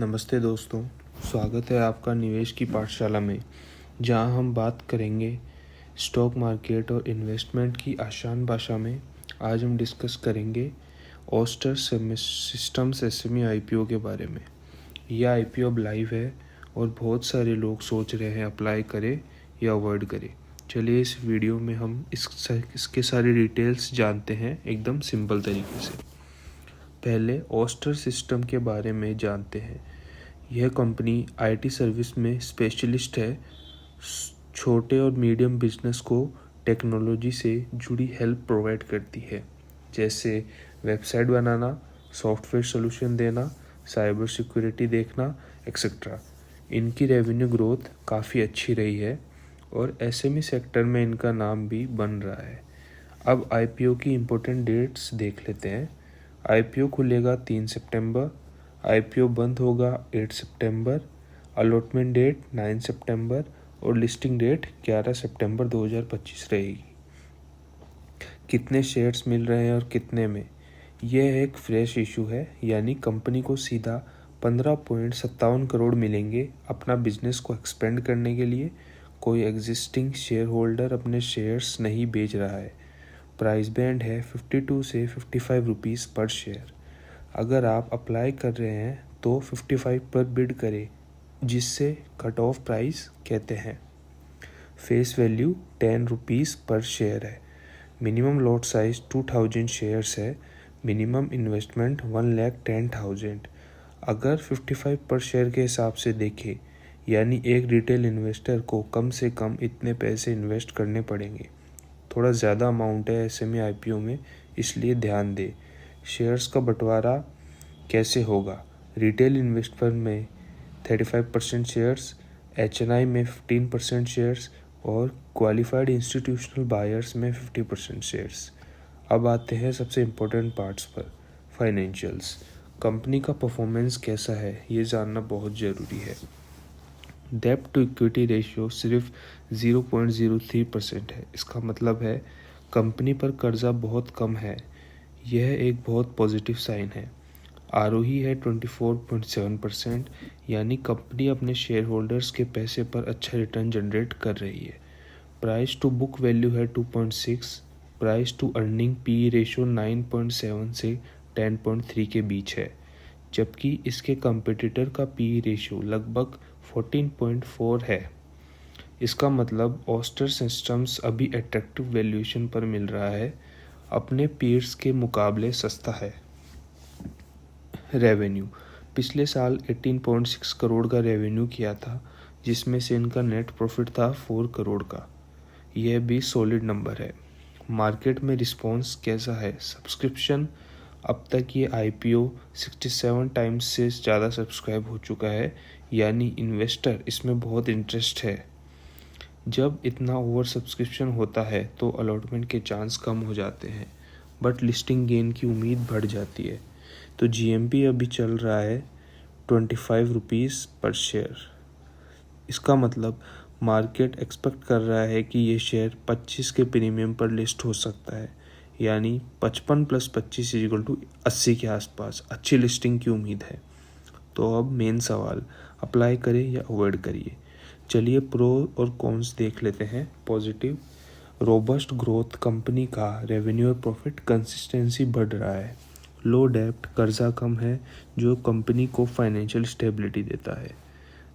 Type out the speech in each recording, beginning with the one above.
नमस्ते दोस्तों, स्वागत है आपका निवेश की पाठशाला में, जहां हम बात करेंगे स्टॉक मार्केट और इन्वेस्टमेंट की आसान भाषा में। आज हम डिस्कस करेंगे ओस्टर सिस्टम्स एसएमई आईपीओ के बारे में। यह आईपीओ अब लाइव है और बहुत सारे लोग सोच रहे हैं अप्लाई करें या अवॉइड करें। चलिए इस वीडियो में हम इसके सारे डिटेल्स जानते हैं एकदम सिंपल तरीके से। पहले ओस्टर सिस्टम के बारे में जानते हैं। यह कंपनी आईटी सर्विस में स्पेशलिस्ट है। छोटे और मीडियम बिजनेस को टेक्नोलॉजी से जुड़ी हेल्प प्रोवाइड करती है, जैसे वेबसाइट बनाना, सॉफ्टवेयर सॉल्यूशन देना, साइबर सिक्योरिटी देखना एक्सेट्रा। इनकी रेवेन्यू ग्रोथ काफ़ी अच्छी रही है और एसएमई सेक्टर में इनका नाम भी बन रहा है। अब आईपीओ की इम्पोर्टेंट डेट्स देख लेते हैं। आईपीओ खुलेगा 3 सितंबर, आईपीओ बंद होगा 8 सितंबर, अलॉटमेंट डेट 9 सितंबर और लिस्टिंग डेट 11 सितंबर 2025 रहेगी। कितने शेयर्स मिल रहे हैं और कितने में, यह एक फ्रेश इशू है, यानी कंपनी को सीधा 15.57 करोड़ मिलेंगे अपना बिजनेस को एक्सपेंड करने के लिए। कोई एग्जिस्टिंग शेयर होल्डर अपने शेयर्स नहीं बेच रहा है। प्राइस बैंड है 52 से 55 रुपीज़ पर शेयर। अगर आप अप्लाई कर रहे हैं तो 55 पर बिड करें, जिससे कट ऑफ प्राइस कहते हैं। फेस वैल्यू 10 रुपीज़ पर शेयर है। मिनिमम लॉट साइज 2000 शेयर्स है। Minimum investment 1,10,000। अगर 55 पर शेयर के हिसाब से देखें, यानी एक रिटेल इन्वेस्टर को कम से कम इतने पैसे इन्वेस्ट करने पड़ेंगे। थोड़ा ज़्यादा अमाउंट है एसएमई आईपीओ में, इसलिए ध्यान दें। शेयर्स का बंटवारा कैसे होगा? रिटेल इन्वेस्टर में 35% शेयर्स, एचएनआई में 15% शेयर्स और क्वालिफाइड इंस्टीट्यूशनल बायर्स में 50% शेयर्स। अब आते हैं सबसे इम्पोर्टेंट पार्ट्स पर, फाइनेंशियल्स। कंपनी का परफॉर्मेंस कैसा है, ये जानना बहुत ज़रूरी है। डेब्ट टू इक्विटी रेशियो सिर्फ 0.03% है। इसका मतलब है कंपनी पर कर्जा बहुत कम है। यह एक बहुत पॉजिटिव साइन है। आरओई है 24.7%, यानी कंपनी अपने शेयर होल्डर्स के पैसे पर अच्छा रिटर्न जनरेट कर रही है। प्राइस टू बुक वैल्यू है 2.6। Price to earning P ratio 9.7 से 10.3 के बीच है, जबकि इसके कंपटीटर का पी रेशियो लगभग 14.4 है। इसका मतलब ओस्टर सिस्टम्स अभी अट्रैक्टिव वैल्यूएशन पर मिल रहा है, अपने पीयर्स के मुकाबले सस्ता है। रेवेन्यू पिछले साल 18.6 करोड़ का रेवेन्यू किया था, जिसमें से इनका नेट प्रॉफिट था 4 करोड़ का। यह भी सॉलिड नंबर है। मार्केट में रिस्पॉन्स कैसा है? सब्सक्रिप्शन, अब तक ये आईपीओ 67 टाइम्स से ज़्यादा सब्सक्राइब हो चुका है, यानी इन्वेस्टर इसमें बहुत इंटरेस्ट है। जब इतना ओवर सब्सक्रिप्शन होता है तो अलॉटमेंट के चांस कम हो जाते हैं, बट लिस्टिंग गेन की उम्मीद बढ़ जाती है। तो जीएमपी अभी चल रहा है 25 रुपीज़ पर शेयर। इसका मतलब मार्केट एक्सपेक्ट कर रहा है कि ये शेयर 25 के प्रीमियम पर लिस्ट हो सकता है, यानी 55 + 25 = 80 के आसपास अच्छी लिस्टिंग की उम्मीद है। तो अब मेन सवाल, अप्लाई करें या अवॉइड करिए। चलिए प्रो और कॉन्स देख लेते हैं। पॉजिटिव, रोबस्ट ग्रोथ, कंपनी का रेवेन्यू और प्रॉफिट कंसिस्टेंसी बढ़ रहा है। लो डेब्ट, कर्जा कम है, जो कंपनी को फाइनेंशियल स्टेबिलिटी देता है।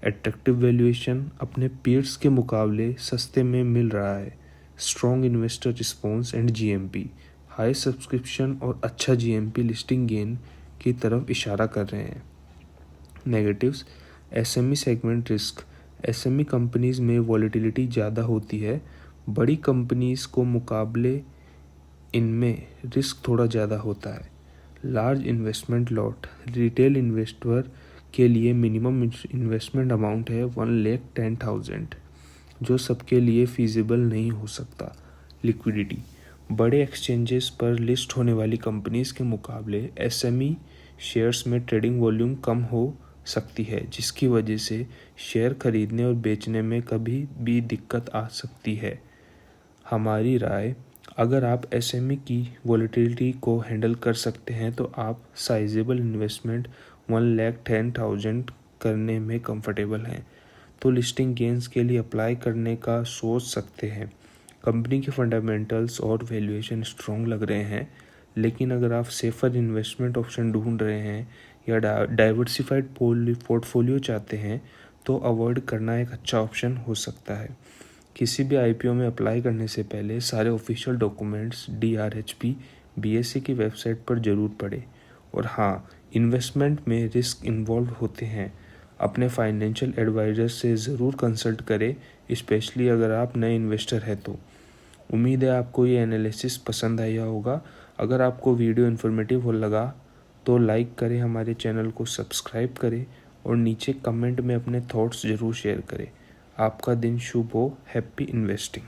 अट्रैक्टिव वैल्यूएशन, अपने पीयर्स के मुकाबले सस्ते में मिल रहा है। Strong investor response and GMP, high subscription और अच्छा जीएमपी लिस्टिंग गेन की तरफ इशारा कर रहे हैं। Negatives, SME segment risk, SME companies में वॉलेटिलिटी ज़्यादा होती है। बड़ी कंपनीज को मुकाबले इनमें रिस्क थोड़ा ज़्यादा होता है। Large investment lot, retail investor के लिए मिनिमम इन्वेस्टमेंट अमाउंट है 1,10,000, जो सबके लिए फीजिबल नहीं हो सकता। लिक्विडिटी, बड़े एक्सचेंजेस पर लिस्ट होने वाली कंपनीज के मुकाबले एसएमई शेयर्स में ट्रेडिंग वॉल्यूम कम हो सकती है, जिसकी वजह से शेयर खरीदने और बेचने में कभी भी दिक्कत आ सकती है। हमारी राय, अगर आप एसएमई की वॉलेटिलिटी को हैंडल कर सकते हैं तो आप साइजेबल इन्वेस्टमेंट 1,10,000 करने में कंफर्टेबल हैं तो लिस्टिंग गेन्स के लिए अप्लाई करने का सोच सकते हैं। कंपनी के फंडामेंटल्स और वैल्यूएशन स्ट्रॉन्ग लग रहे हैं, लेकिन अगर आप सेफर इन्वेस्टमेंट ऑप्शन ढूंढ रहे हैं या डाइवर्सिफाइड पोर्टफोलियो चाहते हैं तो अवॉइड करना एक अच्छा ऑप्शन हो सकता है। किसी भी आईपीओ में अप्लाई करने से पहले सारे ऑफिशियल डॉक्यूमेंट्स DRHP BSE की वेबसाइट पर ज़रूर पढ़ें। और हाँ, इन्वेस्टमेंट में रिस्क इन्वॉल्व होते हैं, अपने फाइनेंशियल एडवाइज़र से ज़रूर कंसल्ट करें, स्पेशली अगर आप नए इन्वेस्टर हैं तो। उम्मीद है आपको ये एनालिसिस पसंद आया होगा। अगर आपको वीडियो इन्फॉर्मेटिव हो लगा तो लाइक करें, हमारे चैनल को सब्सक्राइब करें और नीचे कमेंट में अपने थॉट्स ज़रूर शेयर करें। आपका दिन शुभ हो। Happy investing.